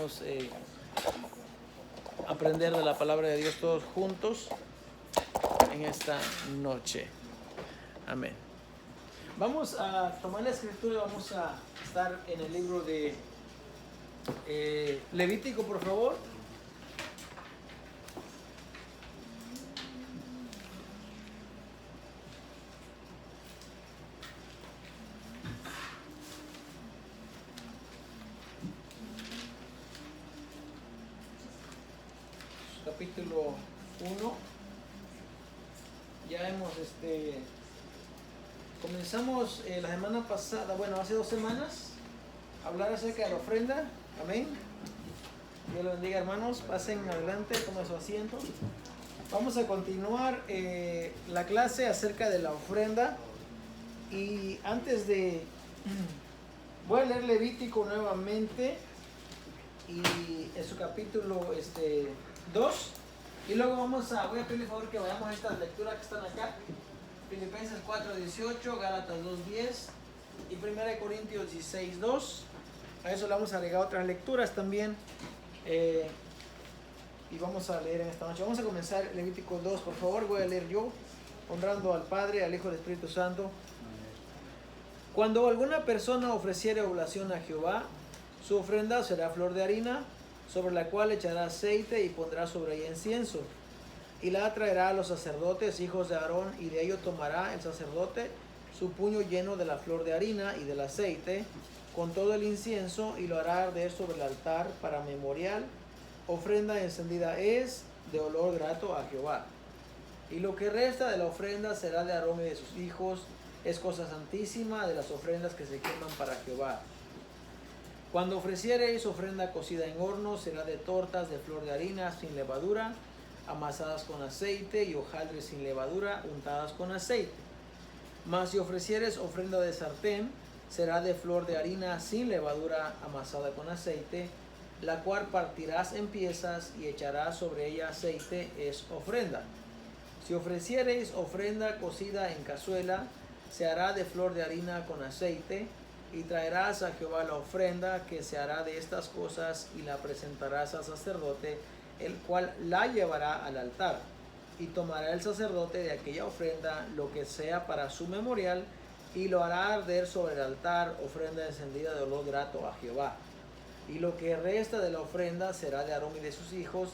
podamos aprender de la palabra de Dios todos juntos en esta noche. Amén. Vamos a tomar la escritura y vamos a estar en el libro de Levítico, por favor. Capítulo 1. Ya hemos comenzamos la semana pasada, bueno, hace 2 semanas, a hablar acerca de la ofrenda. Amén. Dios los bendiga, hermanos. Pasen adelante, tomen su asiento. Vamos a continuar la clase acerca de la ofrenda. Y antes de... voy a leer Levítico nuevamente. Y en su capítulo 2. Y luego voy a pedirle favor que vayamos a estas lecturas que están acá. Filipenses 4:18, Gálatas 2:10 y 1 Corintios 16:2. A eso le vamos a agregar otras lecturas también. Y vamos a leer en esta noche. Vamos a comenzar Levítico 2, por favor. Voy a leer yo, honrando al Padre, al Hijo y al Espíritu Santo. Cuando alguna persona ofreciere oblación a Jehová, su ofrenda será flor de harina, sobre la cual echará aceite y pondrá sobre ella incienso. Y la traerá a los sacerdotes, hijos de Aarón, y de ello tomará el sacerdote su puño lleno de la flor de harina y del aceite, con todo el incienso, y lo hará arder sobre el altar para memorial. Ofrenda encendida es de olor grato a Jehová. Y lo que resta de la ofrenda será de Aarón y de sus hijos, es cosa santísima de las ofrendas que se queman para Jehová. Cuando ofreciereis ofrenda cocida en horno, será de tortas de flor de harina sin levadura, amasadas con aceite, y hojaldres sin levadura, untadas con aceite. Mas si ofrecieres ofrenda de sartén, será de flor de harina sin levadura, amasada con aceite, la cual partirás en piezas y echarás sobre ella aceite, es ofrenda. Si ofreciereis ofrenda cocida en cazuela, se hará de flor de harina con aceite, y traerás a Jehová la ofrenda que se hará de estas cosas, y la presentarás al sacerdote, el cual la llevará al altar. Y tomará el sacerdote de aquella ofrenda lo que sea para su memorial, y lo hará arder sobre el altar, ofrenda encendida de olor grato a Jehová. Y lo que resta de la ofrenda será de Aarón y de sus hijos,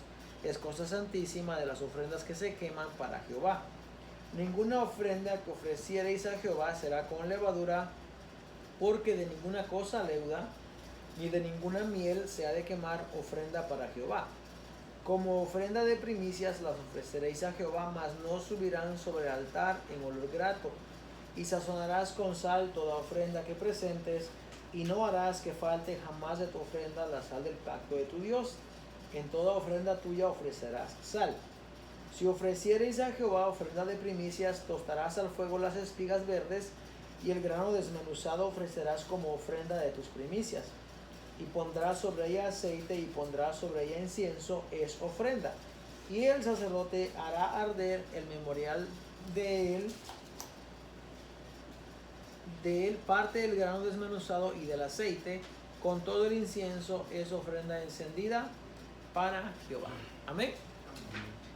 es cosa santísima de las ofrendas que se queman para Jehová. Ninguna ofrenda que ofreciereis a Jehová será con levadura, porque de ninguna cosa leuda, ni de ninguna miel se ha de quemar ofrenda para Jehová. Como ofrenda de primicias las ofreceréis a Jehová, mas no subirán sobre el altar en olor grato. Y sazonarás con sal toda ofrenda que presentes, y no harás que falte jamás de tu ofrenda la sal del pacto de tu Dios. En toda ofrenda tuya ofrecerás sal. Si ofreciereis a Jehová ofrenda de primicias, tostarás al fuego las espigas verdes, y el grano desmenuzado ofrecerás como ofrenda de tus primicias. Y pondrás sobre ella aceite, y pondrás sobre ella incienso, es ofrenda. Y el sacerdote hará arder el memorial de él parte del grano desmenuzado y del aceite, con todo el incienso, es ofrenda encendida para Jehová. Amén.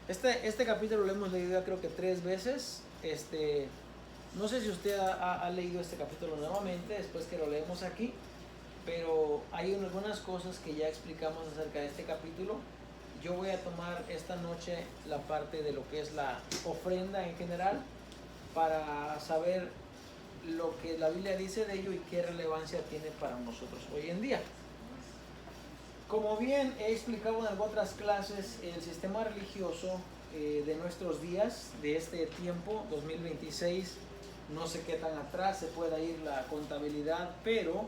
Este capítulo lo hemos leído creo que 3 veces. No sé si usted ha leído este capítulo nuevamente después que lo leemos aquí, pero hay algunas cosas que ya explicamos acerca de este capítulo. Yo voy a tomar esta noche la parte de lo que es la ofrenda en general, para saber lo que la Biblia dice de ello y qué relevancia tiene para nosotros hoy en día. Como bien he explicado en otras clases, el sistema religioso de nuestros días, de este tiempo, 2026, no sé qué tan atrás se pueda ir la contabilidad, pero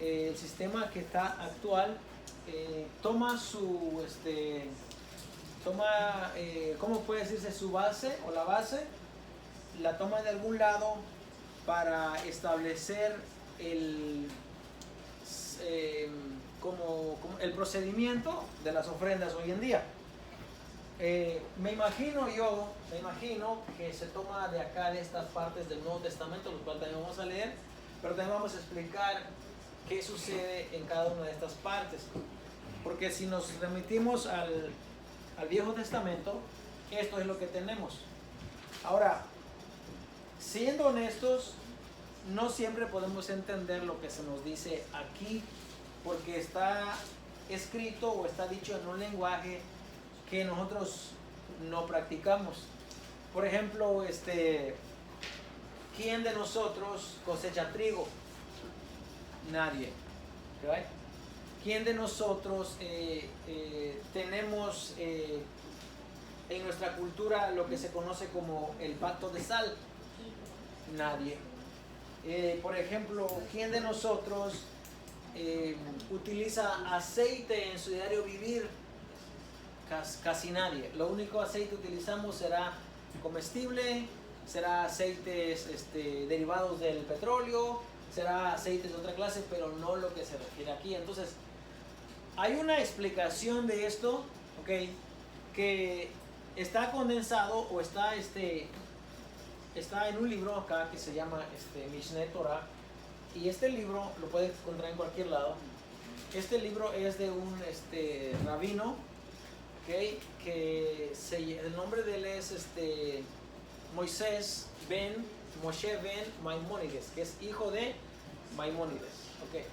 el sistema que está actual toma ¿cómo puede decirse? Su base, o la base, la toma de algún lado para establecer como el procedimiento de las ofrendas hoy en día. Me imagino que se toma de acá, de estas partes del Nuevo Testamento, los cuales también vamos a leer, pero también vamos a explicar qué sucede en cada una de estas partes. Porque si nos remitimos al Viejo Testamento, esto es lo que tenemos. Ahora, siendo honestos, no siempre podemos entender lo que se nos dice aquí, porque está escrito o está dicho en un lenguaje que nosotros no practicamos. Por ejemplo, ¿quién de nosotros cosecha trigo? Nadie. ¿Right? ¿Quién de nosotros tenemos en nuestra cultura lo que se conoce como el pacto de sal? Nadie. Por ejemplo, ¿quién de nosotros utiliza aceite en su diario vivir? Casi nadie. Lo único aceite que utilizamos será comestible, será aceites derivados del petróleo, será aceites de otra clase, pero no lo que se refiere aquí. Entonces, hay una explicación de esto, ¿ok? Que está condensado o está en un libro acá que se llama Mishneh Torah, y este libro lo puedes encontrar en cualquier lado. Este libro es de un rabino, ¿okay? El nombre de él es Moshe ben Maimónides, que es hijo de Maimónides. Okay.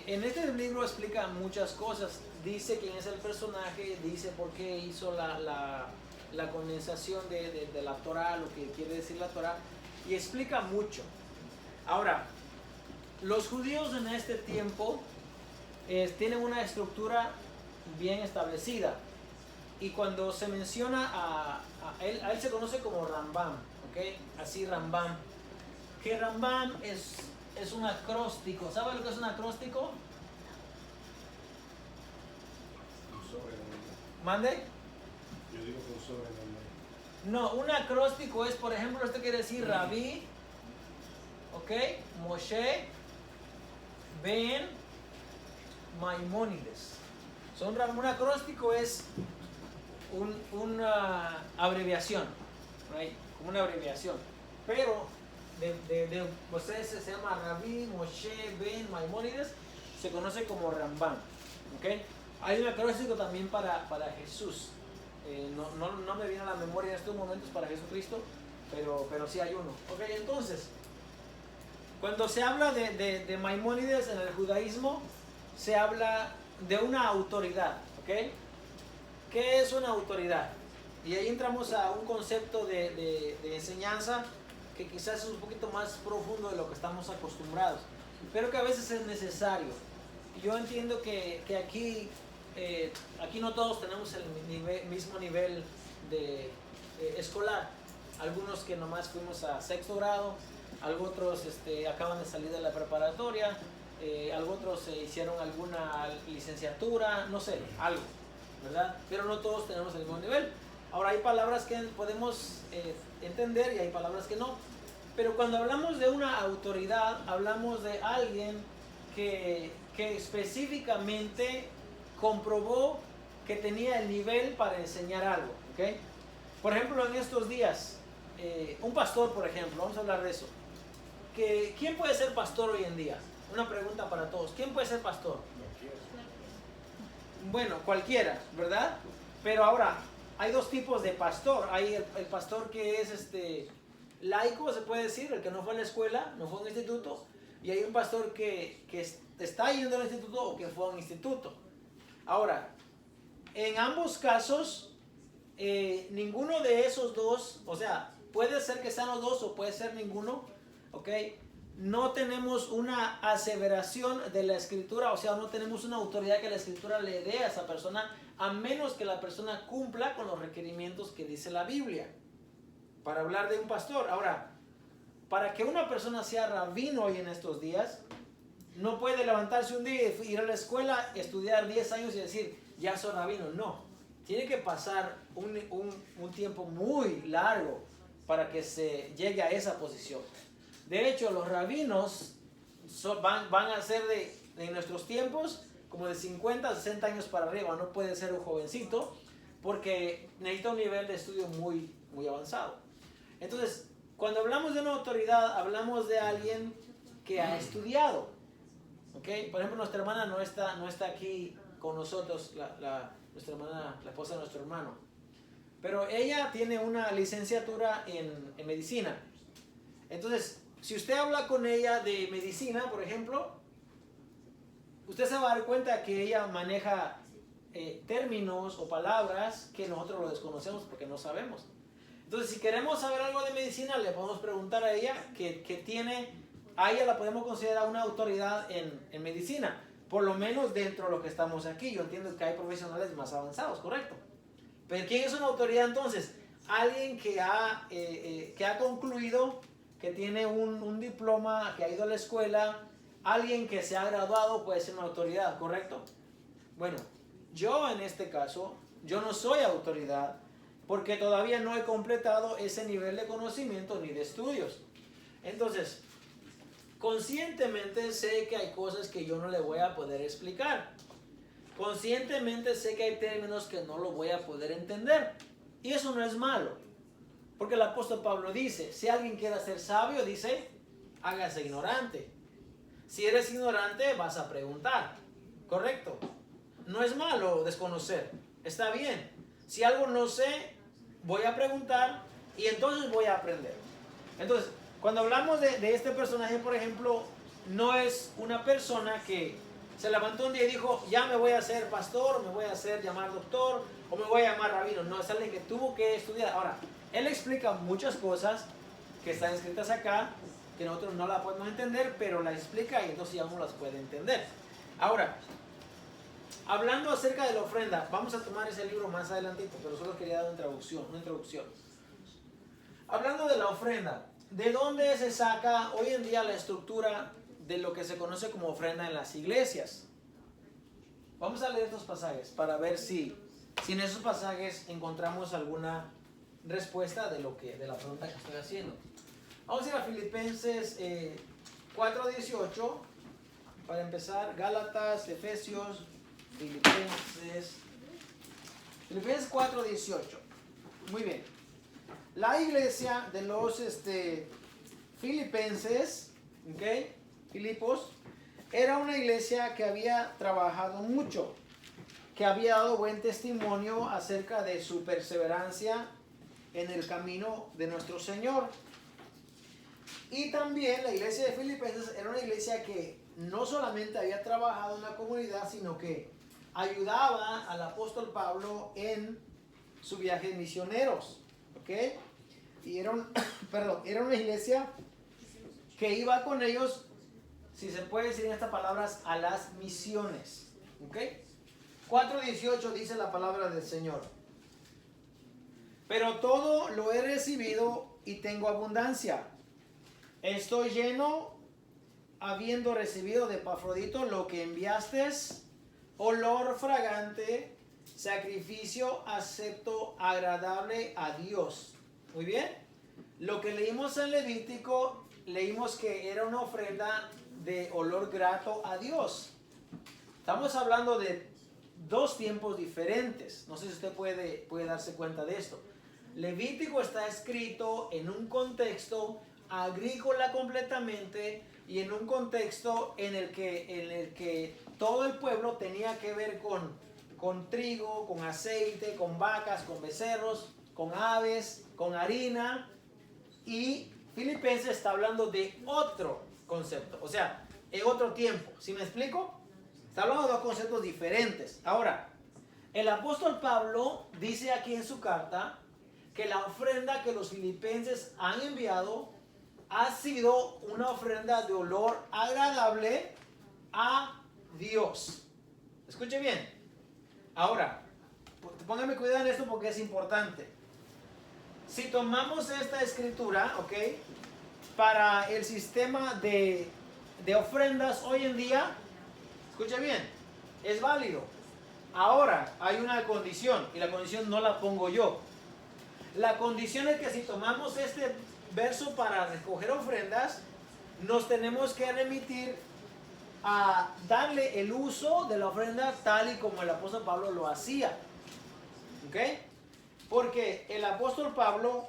En este libro explica muchas cosas. Dice quién es el personaje, dice por qué hizo la condensación de la Torah, lo que quiere decir la Torah, y explica mucho. Ahora, los judíos en este tiempo tienen una estructura bien establecida, y cuando se menciona a él se conoce como Rambam, ¿okay? Así Rambam, que Rambam es un acróstico. ¿Sabe lo que es un acróstico? ¿Mande? Yo digo que un sobrenombre. No, un acróstico es, por ejemplo, esto quiere decir Rabí, ¿ok? Moshe ben Maimónides. Un acróstico es una abreviación, right? Como una abreviación. Pero de Moshe se llama Rabí Moshe ben Maimónides, se conoce como Rambam, ¿ok? Hay un acróstico también para Jesús. No me viene a la memoria en estos momentos para Jesucristo, pero sí hay uno. Ok, entonces, cuando se habla de Maimónides en el judaísmo, se habla de una autoridad. ¿Ok? ¿Qué es una autoridad? Y ahí entramos a un concepto de enseñanza que quizás es un poquito más profundo de lo que estamos acostumbrados, pero que a veces es necesario. Yo entiendo que aquí no todos tenemos el mismo nivel de escolar. Algunos que nomás fuimos a sexto grado, algunos otros acaban de salir de la preparatoria, algunos hicieron alguna licenciatura, no sé, algo, ¿verdad? Pero no todos tenemos el mismo nivel. Ahora, hay palabras que podemos entender y hay palabras que no. Pero cuando hablamos de una autoridad, hablamos de alguien que específicamente comprobó que tenía el nivel para enseñar algo. ¿Okay? Por ejemplo, en estos días, un pastor, por ejemplo, vamos a hablar de eso. ¿Quién puede ser pastor hoy en día? Una pregunta para todos. ¿Quién puede ser pastor? Bueno, cualquiera, ¿verdad? Pero ahora, hay dos tipos de pastor. Hay el pastor que es laico, se puede decir, el que no fue a la escuela, no fue a un instituto. Y hay un pastor que está yendo al instituto o que fue a un instituto. Ahora, en ambos casos, ninguno de esos dos, o sea, puede ser que sean los dos o puede ser ninguno, ¿ok? No tenemos una aseveración de la escritura, o sea, no tenemos una autoridad que la escritura le dé a esa persona, a menos que la persona cumpla con los requerimientos que dice la Biblia para hablar de un pastor. Ahora, para que una persona sea rabino hoy en estos días, no puede levantarse un día y ir a la escuela, estudiar 10 años y decir, ya soy rabino. No, tiene que pasar un tiempo muy largo para que se llegue a esa posición. De hecho, los rabinos van a ser de nuestros tiempos como de 50 a 60 años para arriba. No puede ser un jovencito porque necesita un nivel de estudio muy, muy avanzado. Entonces, cuando hablamos de una autoridad, hablamos de alguien que ha estudiado. ¿Okay? Por ejemplo, nuestra hermana no está aquí con nosotros, nuestra hermana, la esposa de nuestro hermano. Pero ella tiene una licenciatura en medicina. Entonces, si usted habla con ella de medicina, por ejemplo, usted se va a dar cuenta que ella maneja términos o palabras que nosotros lo desconocemos porque no sabemos. Entonces, si queremos saber algo de medicina, le podemos preguntar a ella que tiene, a ella la podemos considerar una autoridad en medicina, por lo menos dentro de lo que estamos aquí. Yo entiendo que hay profesionales más avanzados, correcto. Pero ¿quién es una autoridad entonces? Alguien que ha concluido, que tiene un diploma, que ha ido a la escuela, alguien que se ha graduado puede ser una autoridad, ¿correcto? Bueno, yo en este caso, yo no soy autoridad porque todavía no he completado ese nivel de conocimiento ni de estudios. Entonces, conscientemente sé que hay cosas que yo no le voy a poder explicar. Conscientemente sé que hay términos que no lo voy a poder entender. Y eso no es malo. Porque el apóstol Pablo dice, si alguien quiere ser sabio, dice, hágase ignorante. Si eres ignorante, vas a preguntar. ¿Correcto? No es malo desconocer. Está bien. Si algo no sé, voy a preguntar y entonces voy a aprender. Entonces, cuando hablamos de este personaje, por ejemplo, no es una persona que se levantó un día y dijo, ya me voy a hacer pastor, me voy a hacer llamar doctor, o me voy a llamar rabino. No, es alguien que tuvo que estudiar. Ahora, él explica muchas cosas que están escritas acá, que nosotros no las podemos entender, pero las explica y entonces ya uno las puede entender. Ahora, hablando acerca de la ofrenda, vamos a tomar ese libro más adelantito, pero solo quería dar una introducción. Hablando de la ofrenda, ¿de dónde se saca hoy en día la estructura de lo que se conoce como ofrenda en las iglesias? Vamos a leer estos pasajes para ver si en esos pasajes encontramos alguna respuesta de la pregunta que estoy haciendo. Vamos a ir a Filipenses 4:18 para empezar. Gálatas, Efesios, Filipenses 4:18. Muy bien. La iglesia de los Filipenses, ¿ok? Filipos, era una iglesia que había trabajado mucho, que había dado buen testimonio acerca de su perseverancia en el camino de nuestro Señor. Y también la iglesia de Filipenses era una iglesia que no solamente había trabajado en la comunidad, sino que ayudaba al apóstol Pablo en su viaje de misioneros, ¿ok? Y era una iglesia que iba con ellos, si se puede decir en estas palabras, a las misiones, ¿ok? 4:18 dice la palabra del Señor. Pero todo lo he recibido y tengo abundancia. Estoy lleno, habiendo recibido de Epafrodito lo que enviaste, olor fragante, sacrificio acepto, agradable a Dios. Muy bien. Lo que leímos en Levítico, leímos que era una ofrenda de olor grato a Dios. Estamos hablando de dos tiempos diferentes. No sé si usted puede darse cuenta de esto. Levítico está escrito en un contexto agrícola completamente y en un contexto en el que todo el pueblo tenía que ver con trigo, con aceite, con vacas, con becerros, con aves, con harina. Y Filipenses está hablando de otro concepto, o sea, en otro tiempo. ¿Sí me explico? Está hablando de dos conceptos diferentes. Ahora, el apóstol Pablo dice aquí en su carta que la ofrenda que los filipenses han enviado ha sido una ofrenda de olor agradable a Dios. Escuche bien. Ahora, póngame cuidado en esto porque es importante. Si tomamos esta escritura, ¿ok? Para el sistema de ofrendas hoy en día, escuche bien, es válido. Ahora, hay una condición, y la condición no la pongo yo. La condición es que si tomamos este verso para recoger ofrendas, nos tenemos que remitir a darle el uso de la ofrenda tal y como el apóstol Pablo lo hacía. ¿Ok? Porque el apóstol Pablo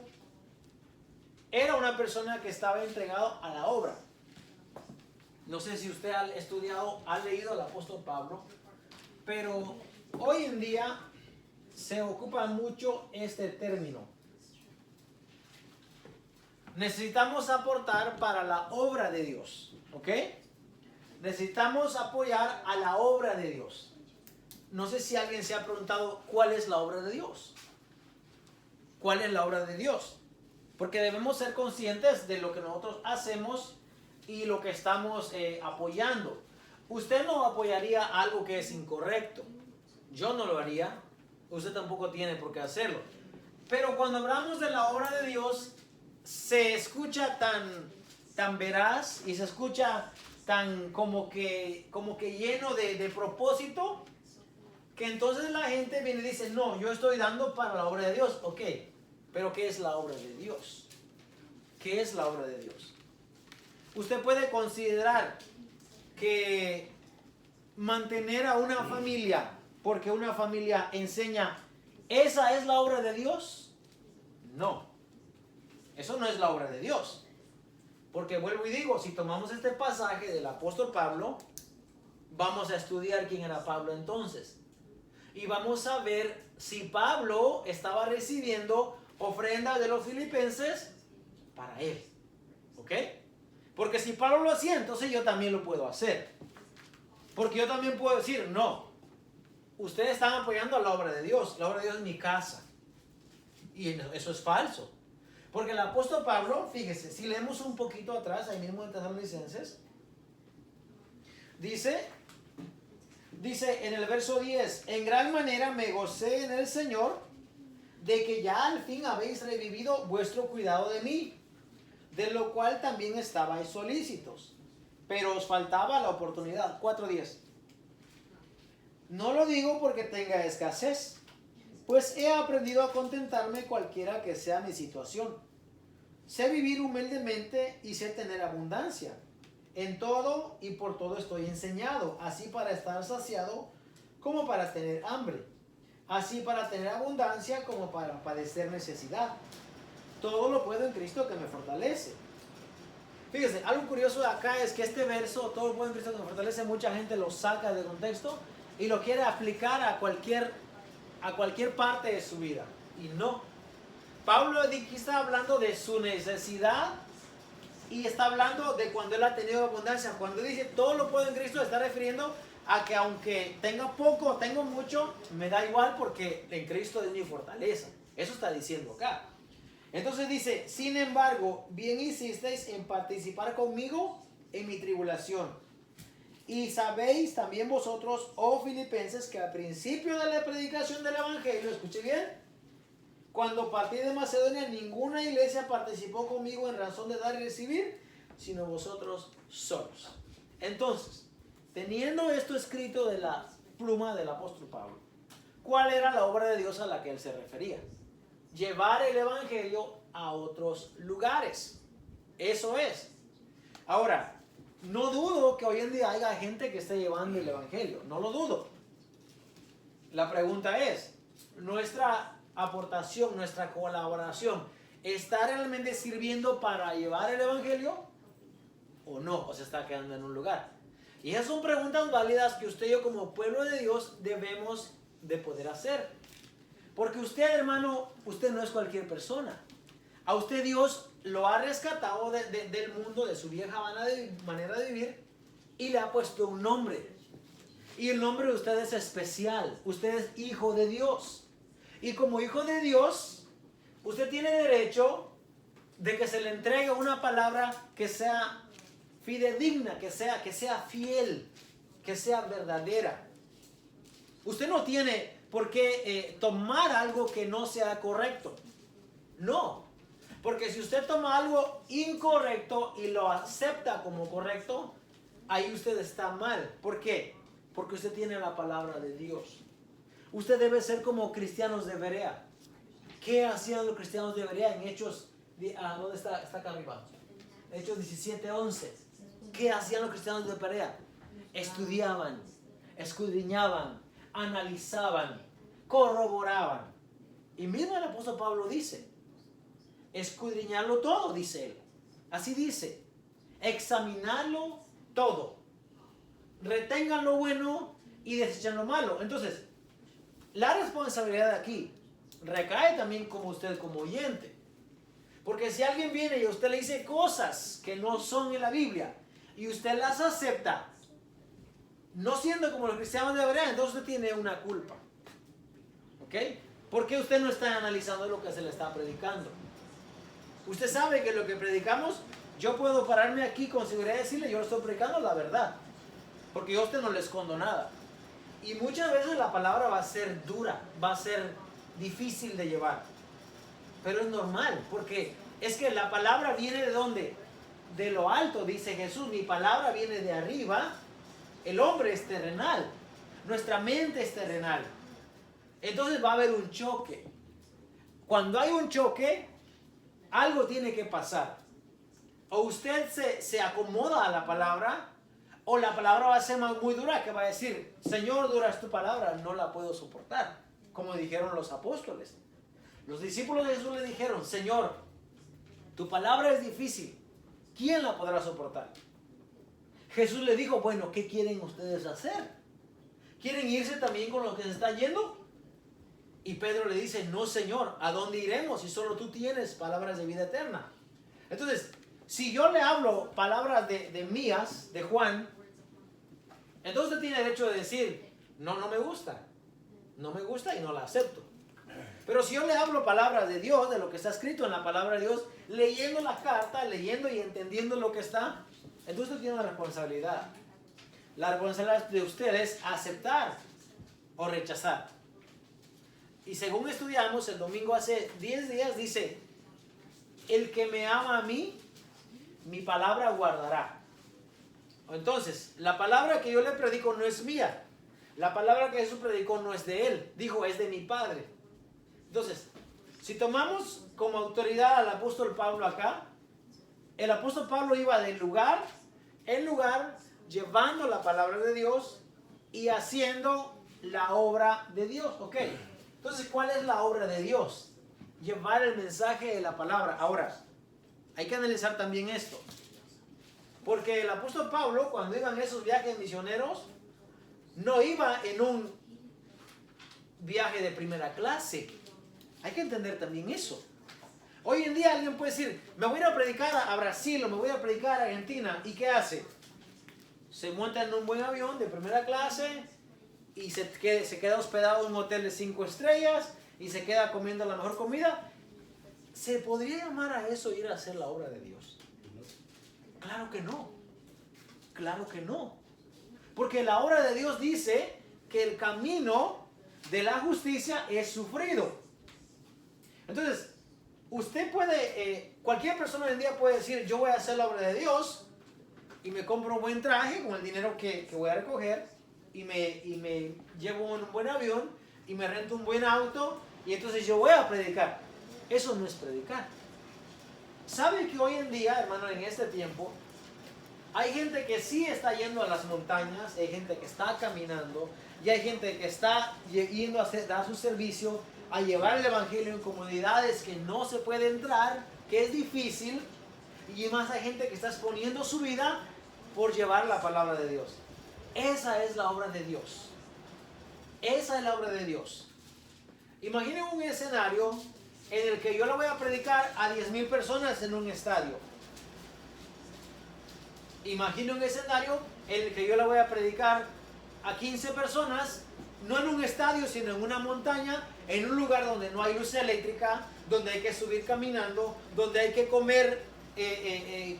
era una persona que estaba entregado a la obra. No sé si usted ha estudiado, ha leído al apóstol Pablo, pero hoy en día se ocupa mucho este término. Necesitamos aportar para la obra de Dios, ¿ok? Necesitamos apoyar a la obra de Dios. No sé si alguien se ha preguntado cuál es la obra de Dios. ¿Cuál es la obra de Dios? Porque debemos ser conscientes de lo que nosotros hacemos y lo que estamos apoyando. Usted no apoyaría algo que es incorrecto. Yo no lo haría. Usted tampoco tiene por qué hacerlo. Pero cuando hablamos de la obra de Dios, se escucha tan veraz y se escucha tan como que lleno de propósito, que entonces la gente viene y dice, no, yo estoy dando para la obra de Dios. Ok, pero ¿qué es la obra de Dios? ¿Qué es la obra de Dios? Usted puede considerar que mantener a una familia, porque una familia enseña, ¿esa es la obra de Dios? No, eso no es la obra de Dios. Porque vuelvo y digo, si tomamos este pasaje del apóstol Pablo, vamos a estudiar quién era Pablo entonces. Y vamos a ver si Pablo estaba recibiendo ofrendas de los filipenses para él. ¿Ok? Porque si Pablo lo hacía, entonces yo también lo puedo hacer. Porque yo también puedo decir, no, ustedes están apoyando a la obra de Dios. La obra de Dios es mi casa. Y eso es falso. Porque el apóstol Pablo, fíjese, si leemos un poquito atrás, ahí mismo en Tesalonicenses, dice en el verso 10, en gran manera me gocé en el Señor de que ya al fin habéis revivido vuestro cuidado de mí, de lo cual también estabais solícitos, pero os faltaba la oportunidad. 4:10. No lo digo porque tenga escasez, pues he aprendido a contentarme cualquiera que sea mi situación. Sé vivir humildemente y sé tener abundancia. En todo y por todo estoy enseñado, así para estar saciado como para tener hambre, así para tener abundancia como para padecer necesidad. Todo lo puedo en Cristo que me fortalece. Fíjese, algo curioso de acá es que este verso, todo lo puedo en Cristo que me fortalece, mucha gente lo saca de contexto y lo quiere aplicar a cualquier parte de su vida. Y no. Pablo aquí está hablando de su necesidad y está hablando de cuando él ha tenido abundancia. Cuando dice todo lo puedo en Cristo, está refiriendo a que aunque tenga poco o tengo mucho, me da igual porque en Cristo es mi fortaleza. Eso está diciendo acá. Entonces dice, sin embargo, bien hicisteis en participar conmigo en mi tribulación. Y sabéis también vosotros, oh filipenses, que al principio de la predicación del evangelio, escuche bien, cuando partí de Macedonia, ninguna iglesia participó conmigo en razón de dar y recibir, sino vosotros solos. Entonces, teniendo esto escrito de la pluma del apóstol Pablo, ¿cuál era la obra de Dios a la que él se refería? Llevar el evangelio a otros lugares. Eso es. Ahora, no dudo que hoy en día haya gente que esté llevando el evangelio. No lo dudo. La pregunta es, nuestra aportación, nuestra colaboración, ¿está realmente sirviendo para llevar el evangelio o no? ¿O se está quedando en un lugar? Y esas son preguntas válidas que usted y yo como pueblo de Dios debemos de poder hacer. Porque usted, hermano, usted no es cualquier persona. A usted Dios lo ha rescatado del mundo, de su vieja manera de vivir, y le ha puesto un nombre. Y el nombre de usted es especial. Usted es hijo de Dios. Y como hijo de Dios, usted tiene derecho de que se le entregue una palabra que sea fidedigna, que sea fiel, que sea verdadera. Usted no tiene por qué tomar algo que no sea correcto. No. Porque si usted toma algo incorrecto y lo acepta como correcto, ahí usted está mal. ¿Por qué? Porque usted tiene la palabra de Dios. Usted debe ser como cristianos de Berea. ¿Qué hacían los cristianos de Berea en Hechos? ¿Dónde está acá arriba? Hechos 17:11. ¿Qué hacían los cristianos de Berea? Estudiaban, escudriñaban, analizaban, corroboraban. Y mismo el apóstol Pablo dice, escudriñarlo todo, dice él. Así dice, examinarlo todo. Retengan lo bueno y desechan lo malo. Entonces, la responsabilidad aquí recae también como usted como oyente. Porque si alguien viene y a usted le dice cosas que no son en la Biblia y usted las acepta, no siendo como los cristianos deberían, entonces usted tiene una culpa. ¿Ok? Porque usted no está analizando lo que se le está predicando. Usted sabe que lo que predicamos, yo puedo pararme aquí con seguridad y decirle, yo le estoy predicando la verdad. Porque yo a usted no le escondo nada. Y muchas veces la palabra va a ser dura, va a ser difícil de llevar. Pero es normal, porque es que la palabra viene ¿de dónde? De lo alto, dice Jesús. Mi palabra viene de arriba. El hombre es terrenal. Nuestra mente es terrenal. Entonces va a haber un choque. Cuando hay un choque, algo tiene que pasar. O usted se acomoda a la palabra, o la palabra va a ser muy dura, que va a decir, Señor, dura es tu palabra, no la puedo soportar. Como dijeron los apóstoles. Los discípulos de Jesús le dijeron, Señor, tu palabra es difícil, ¿quién la podrá soportar? Jesús le dijo, bueno, ¿qué quieren ustedes hacer? ¿Quieren irse también con lo que se está yendo? Y Pedro le dice, no, Señor, ¿a dónde iremos si solo tú tienes palabras de vida eterna? Entonces, si yo le hablo palabras de mías, de Juan, entonces usted tiene derecho de decir, no me gusta. No me gusta y no la acepto. Pero si yo le hablo palabras de Dios, de lo que está escrito en la palabra de Dios, leyendo la carta, leyendo y entendiendo lo que está, entonces usted tiene una responsabilidad. La responsabilidad de usted es aceptar o rechazar. Y según estudiamos el domingo hace 10 días, dice, el que me ama a mí, mi palabra guardará. Entonces, la palabra que yo le predico no es mía. La palabra que Jesús predicó no es de él. Dijo, es de mi Padre. Entonces, si tomamos como autoridad al apóstol Pablo acá, el apóstol Pablo iba de lugar en lugar, llevando la palabra de Dios y haciendo la obra de Dios. Ok, entonces, ¿cuál es la obra de Dios? Llevar el mensaje de la palabra. Ahora, hay que analizar también esto. Porque el apóstol Pablo, cuando iba en esos viajes misioneros, no iba en un viaje de primera clase. Hay que entender también eso. Hoy en día alguien puede decir, me voy a ir a predicar a Brasil o me voy a predicar a Argentina. ¿Y qué hace? Se monta en un buen avión de primera clase y se queda hospedado en un hotel de 5 estrellas y se queda comiendo la mejor comida. ¿Se podría llamar a eso ir a hacer la obra de Dios? Claro que no. Claro que no. Porque la obra de Dios dice que el camino de la justicia es sufrido. Entonces, usted puede, cualquier persona hoy en día puede decir, yo voy a hacer la obra de Dios y me compro un buen traje con el dinero que voy a recoger y me llevo en un buen avión y me rento un buen auto y entonces yo voy a predicar. Eso no es predicar. ¿Sabe que hoy en día, hermano, en este tiempo, hay gente que sí está yendo a las montañas, hay gente que está caminando y hay gente que está yendo a dar su servicio, a llevar el evangelio en comunidades que no se puede entrar, que es difícil, y más hay gente que está exponiendo su vida por llevar la palabra de Dios. Esa es la obra de Dios. Esa es la obra de Dios. Imaginen un escenario en el que yo le voy a predicar a 10,000 personas en un estadio. Imaginen un escenario en el que yo le voy a predicar a 15 personas, no en un estadio, sino en una montaña, en un lugar donde no hay luz eléctrica, donde hay que subir caminando, donde hay que comer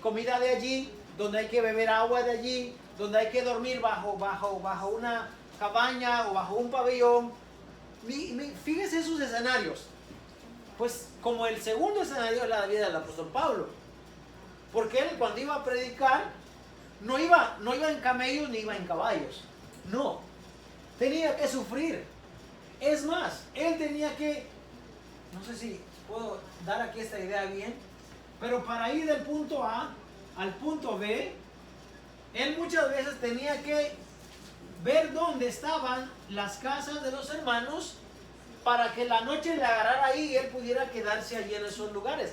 comida de allí, donde hay que beber agua de allí, donde hay que dormir bajo una cabaña o bajo un pabellón. Fíjense esos escenarios. Pues como el segundo escenario es la vida del apóstol Pablo. Porque él cuando iba a predicar, no iba en camellos ni iba en caballos. No. Tenía que sufrir. Es más, él tenía que, no sé si puedo dar aquí esta idea bien, pero para ir del punto A al punto B, él muchas veces tenía que ver dónde estaban las casas de los hermanos para que la noche le agarrara ahí y él pudiera quedarse allí en esos lugares.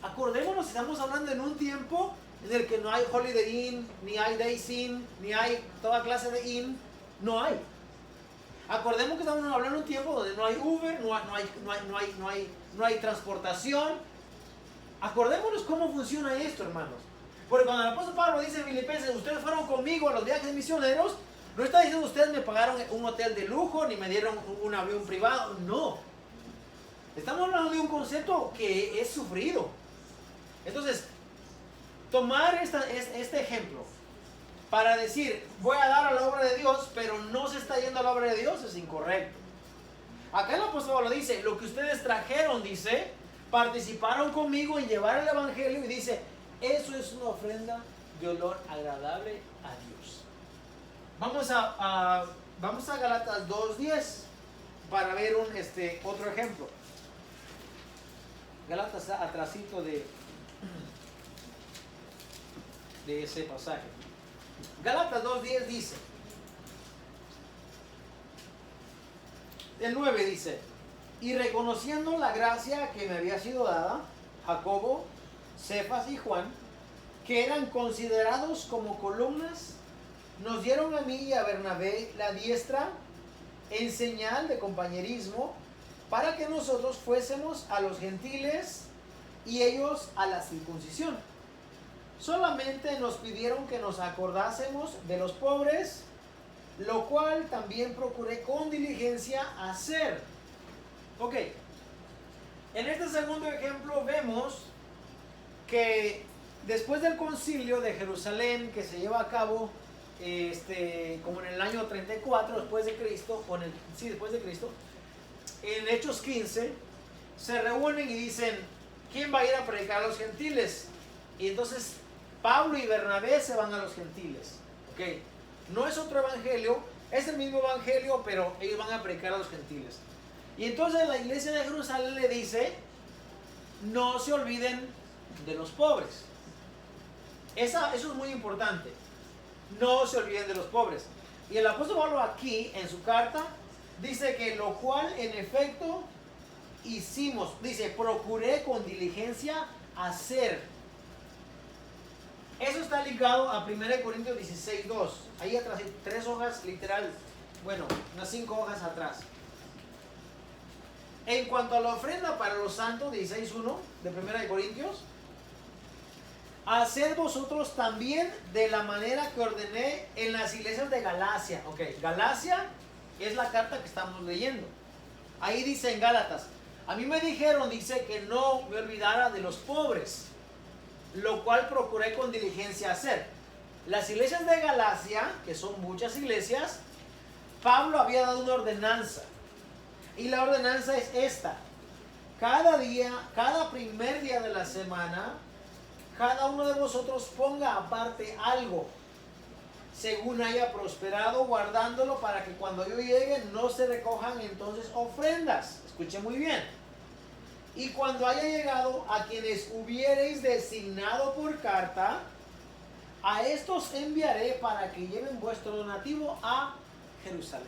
Acordémonos, estamos hablando en un tiempo en el que no hay Holiday Inn, ni hay Days Inn, ni hay toda clase de Inn, no hay. Acordemos que estamos hablando de un tiempo donde no hay Uber, no hay transportación. Acordémonos cómo funciona esto, hermanos. Porque cuando el apóstol Pablo dice en Filipenses, ustedes fueron conmigo a los viajes misioneros, no está diciendo ustedes me pagaron un hotel de lujo, ni me dieron un avión privado, no. Estamos hablando de un concepto que es sufrido. Entonces, tomar este ejemplo para decir, voy a dar a la obra de Dios, pero no se está yendo a la obra de Dios, es incorrecto. Acá el apóstol Pablo dice, lo que ustedes trajeron, dice, participaron conmigo en llevar el evangelio, y dice, eso es una ofrenda de olor agradable a Dios. Vamos a Gálatas 2:10 para ver otro ejemplo. Gálatas está atrasito de ese pasaje. Gálatas 2:10 dice, el 9 dice, y reconociendo la gracia que me había sido dada, Jacobo, Cefas y Juan, que eran considerados como columnas, nos dieron a mí y a Bernabé la diestra en señal de compañerismo, para que nosotros fuésemos a los gentiles y ellos a la circuncisión. Solamente nos pidieron que nos acordásemos de los pobres, lo cual también procuré con diligencia hacer. Ok, en este segundo ejemplo vemos que después del concilio de Jerusalén, que se lleva a cabo como en el año 34 después de Cristo, después de Cristo, en Hechos 15, se reúnen y dicen, ¿quién va a ir a predicar a los gentiles? Y entonces Pablo y Bernabé se van a los gentiles. Okay. No es otro evangelio, es el mismo evangelio, pero ellos van a predicar a los gentiles. Y entonces la iglesia de Jerusalén le dice, no se olviden de los pobres. Eso es muy importante. No se olviden de los pobres. Y el apóstol Pablo aquí, en su carta, dice que lo cual en efecto hicimos. Dice, procuré con diligencia hacer. Eso está ligado a 1 Corintios 16:2. Ahí atrás, 3 hojas literal. Bueno, unas 5 hojas atrás. En cuanto a la ofrenda para los santos, 16:1 de 1 Corintios. Haced vosotros también de la manera que ordené en las iglesias de Galacia. Ok, Galacia es la carta que estamos leyendo. Ahí dice en Gálatas, a mí me dijeron, dice, que no me olvidara de los pobres, lo cual procuré con diligencia hacer. Las iglesias de Galacia, que son muchas iglesias, Pablo había dado una ordenanza. Y la ordenanza es esta. Cada día, cada primer día de la semana, cada uno de vosotros ponga aparte algo, según haya prosperado, guardándolo para que cuando yo llegue no se recojan entonces ofrendas. Escuche muy bien. Y cuando haya llegado a quienes hubiereis designado por carta, a estos enviaré para que lleven vuestro donativo a Jerusalén.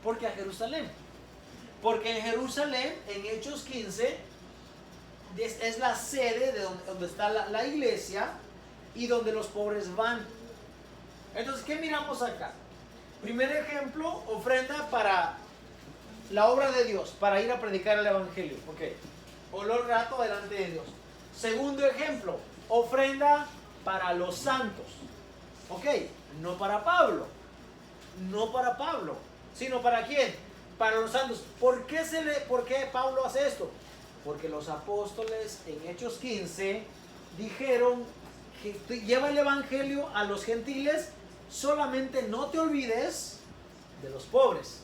¿Por qué a Jerusalén? Porque en Jerusalén, en Hechos 15, es la sede de donde está la iglesia y donde los pobres van. Entonces, ¿qué miramos acá? Primer ejemplo, ofrenda para la obra de Dios, para ir a predicar el evangelio. Ok, olor grato delante de Dios. Segundo ejemplo, ofrenda para los santos. Ok, no para Pablo, sino para quién, para los santos. ¿Por qué Pablo hace esto? Porque los apóstoles en Hechos 15 dijeron que lleva el evangelio a los gentiles, solamente no te olvides de los pobres.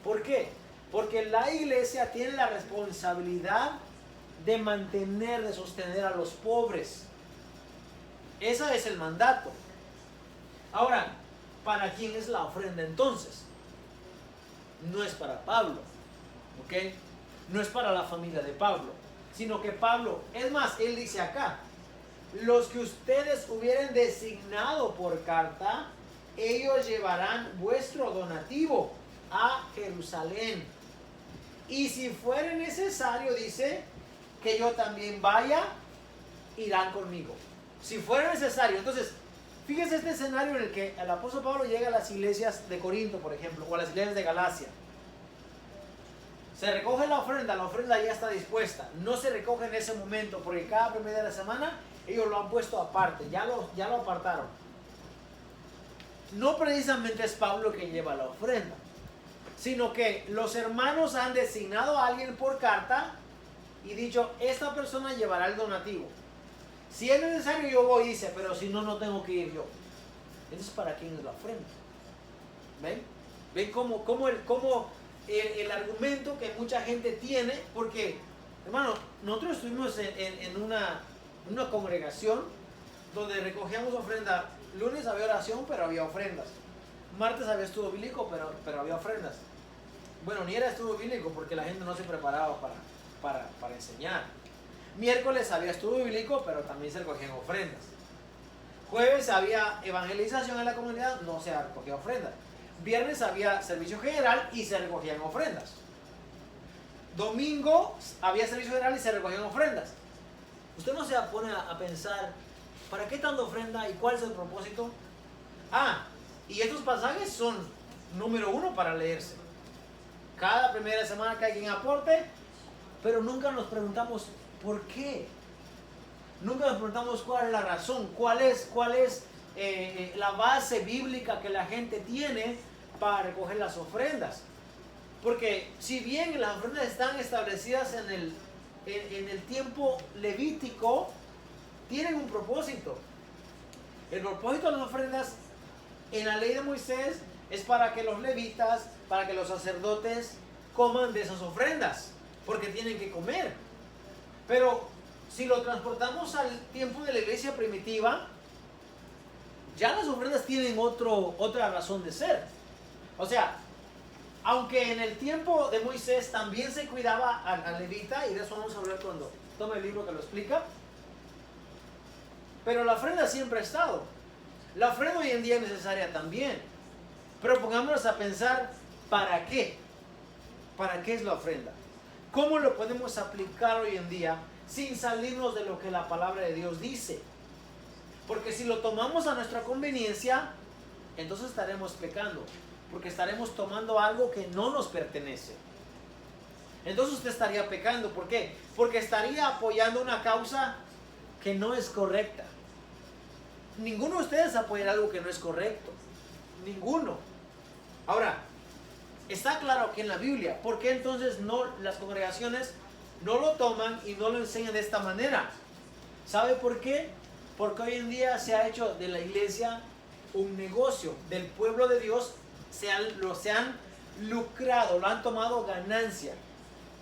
¿Por qué? Porque la iglesia tiene la responsabilidad de mantener, de sostener a los pobres. Ese es el mandato. Ahora, ¿para quién es la ofrenda entonces? No es para Pablo, ¿ok? No es para la familia de Pablo, sino que Pablo, es más, él dice acá, los que ustedes hubieran designado por carta, ellos llevarán vuestro donativo a Jerusalén. Y si fuera necesario, dice, que yo también vaya, irán conmigo. Si fuera necesario. Entonces, Fíjese este escenario en el que el apóstol Pablo llega a las iglesias de Corinto, por ejemplo, o a las iglesias de Galacia. Se recoge la ofrenda ya está dispuesta. No se recoge en ese momento, porque cada primer día de la semana ellos lo han puesto aparte, ya lo apartaron. No precisamente es Pablo quien lleva la ofrenda, sino que los hermanos han designado a alguien por carta y dicho, esta persona llevará el donativo. Si es necesario yo voy, dice, pero si no, no tengo que ir yo. Entonces, ¿para quién es la ofrenda? ¿Ven? ¿Ven cómo el argumento que mucha gente tiene? Porque, hermano, nosotros estuvimos en una congregación donde recogíamos ofrenda. Lunes había oración, pero había ofrendas. Martes había estudio bíblico, pero había ofrendas. Bueno, ni era estudio bíblico porque la gente no se preparaba para enseñar. Miércoles había estudio bíblico, pero también se recogían ofrendas. Jueves había evangelización en la comunidad, no se recogía ofrendas. Viernes había servicio general y se recogían ofrendas. Domingo había servicio general y se recogían ofrendas. Usted no se pone a pensar, ¿para qué tanta ofrenda y cuál es el propósito? Y estos pasajes son número 1 para leerse. Cada primera semana que alguien aporte, pero nunca nos preguntamos ¿por qué? Nunca nos preguntamos cuál es la razón, cuál es la base bíblica que la gente tiene para recoger las ofrendas. Porque si bien las ofrendas están establecidas en el tiempo levítico, tienen un propósito. El propósito de las ofrendas en la ley de Moisés es para que los levitas, para que los sacerdotes coman de esas ofrendas, porque tienen que comer. Pero si lo transportamos al tiempo de la iglesia primitiva, ya las ofrendas tienen otra razón de ser. O sea, aunque en el tiempo de Moisés también se cuidaba al levita, y de eso vamos a hablar cuando tome el libro que lo explica, pero la ofrenda siempre ha estado. La ofrenda hoy en día es necesaria también. Pero pongámonos a pensar, ¿para qué? ¿Para qué es la ofrenda? ¿Cómo lo podemos aplicar hoy en día sin salirnos de lo que la palabra de Dios dice? Porque si lo tomamos a nuestra conveniencia, entonces estaremos pecando, porque estaremos tomando algo que no nos pertenece. Entonces usted estaría pecando. ¿Por qué? Porque estaría apoyando una causa que no es correcta. Ninguno de ustedes apoyará algo que no es correcto. Ninguno. Ahora, está claro que en la Biblia, ¿por qué entonces las congregaciones no lo toman y no lo enseñan de esta manera? ¿Sabe por qué? Porque hoy en día se ha hecho de la iglesia un negocio. Del pueblo de Dios se han lucrado, lo han tomado ganancia.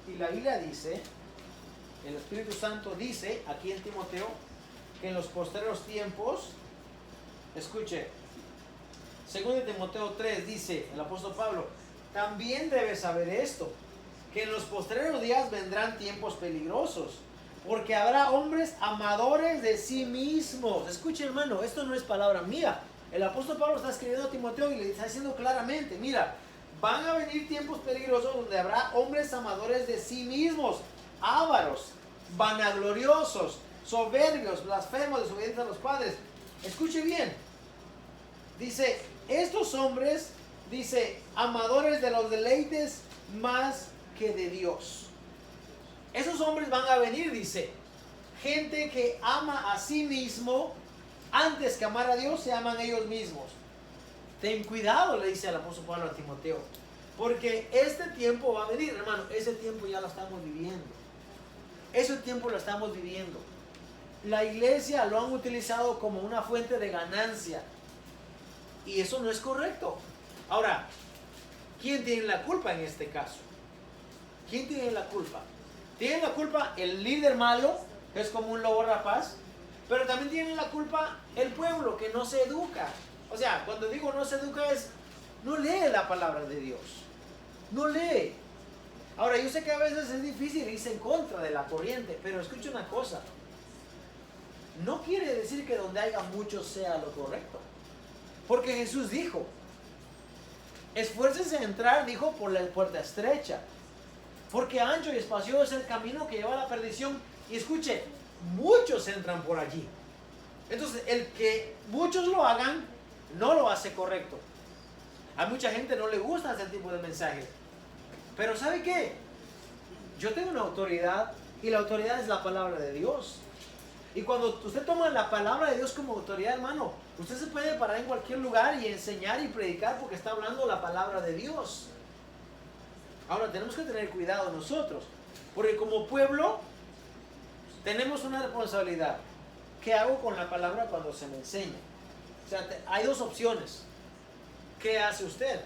Y la Biblia dice, el Espíritu Santo dice aquí en Timoteo, que en los posteriores tiempos, escuche, 2 Timoteo 3 dice el apóstol Pablo, también debes saber esto, que en los posteriores días vendrán tiempos peligrosos, porque habrá hombres amadores de sí mismos. Escuche, hermano, esto no es palabra mía. El apóstol Pablo está escribiendo a Timoteo y le está diciendo claramente, mira, van a venir tiempos peligrosos donde habrá hombres amadores de sí mismos, ávaros, vanagloriosos, soberbios, blasfemos, desobedientes a los padres. Escuche bien. Dice, estos hombres, dice, amadores de los deleites más que de Dios. Esos hombres van a venir, dice, gente que ama a sí mismo antes que amar a Dios, se aman ellos mismos. Ten cuidado, le dice el apóstol Pablo a Timoteo, porque este tiempo va a venir, hermano. Ese tiempo ya lo estamos viviendo. Ese tiempo lo estamos viviendo. La iglesia lo han utilizado como una fuente de ganancia, y eso no es correcto. Ahora, ¿quién tiene la culpa en este caso? ¿Quién tiene la culpa? Tiene la culpa el líder malo, que es como un lobo rapaz, pero también tiene la culpa el pueblo, que no se educa. O sea, cuando digo no se educa es, no lee la palabra de Dios. No lee. Ahora, yo sé que a veces es difícil irse en contra de la corriente, pero escucha una cosa. No quiere decir que donde haya muchos sea lo correcto. Porque Jesús dijo, esfuércense a entrar, dijo, por la puerta estrecha. Porque ancho y espacioso es el camino que lleva a la perdición. Y escuche, muchos entran por allí. Entonces, el que muchos lo hagan, no lo hace correcto. A mucha gente no le gusta ese tipo de mensajes. Pero ¿sabe qué? Yo tengo una autoridad y la autoridad es la palabra de Dios. Y cuando usted toma la palabra de Dios como autoridad, hermano, usted se puede parar en cualquier lugar y enseñar y predicar porque está hablando la palabra de Dios. Ahora, tenemos que tener cuidado nosotros, porque como pueblo tenemos una responsabilidad. ¿Qué hago con la palabra cuando se me enseña? O sea, hay dos opciones. ¿Qué hace usted?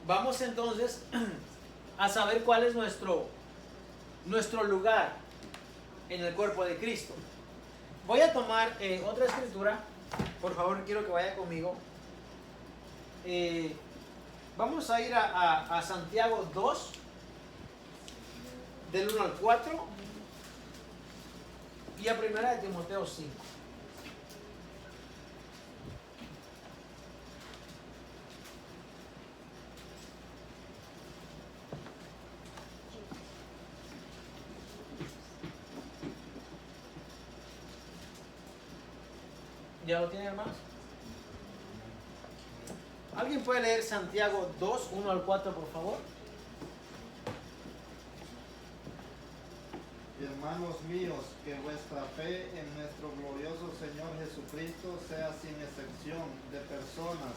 Vamos entonces a saber cuál es nuestro lugar en el cuerpo de Cristo. Voy a tomar otra escritura. Por favor, quiero que vaya conmigo. Vamos a ir a Santiago 2, del 1 al 4, y a 1 de Timoteo 5. ¿Ya lo tienen, hermanos? ¿Alguien puede leer Santiago 2, 1 al 4, por favor? Hermanos míos, que vuestra fe en nuestro glorioso Señor Jesucristo sea sin excepción de personas.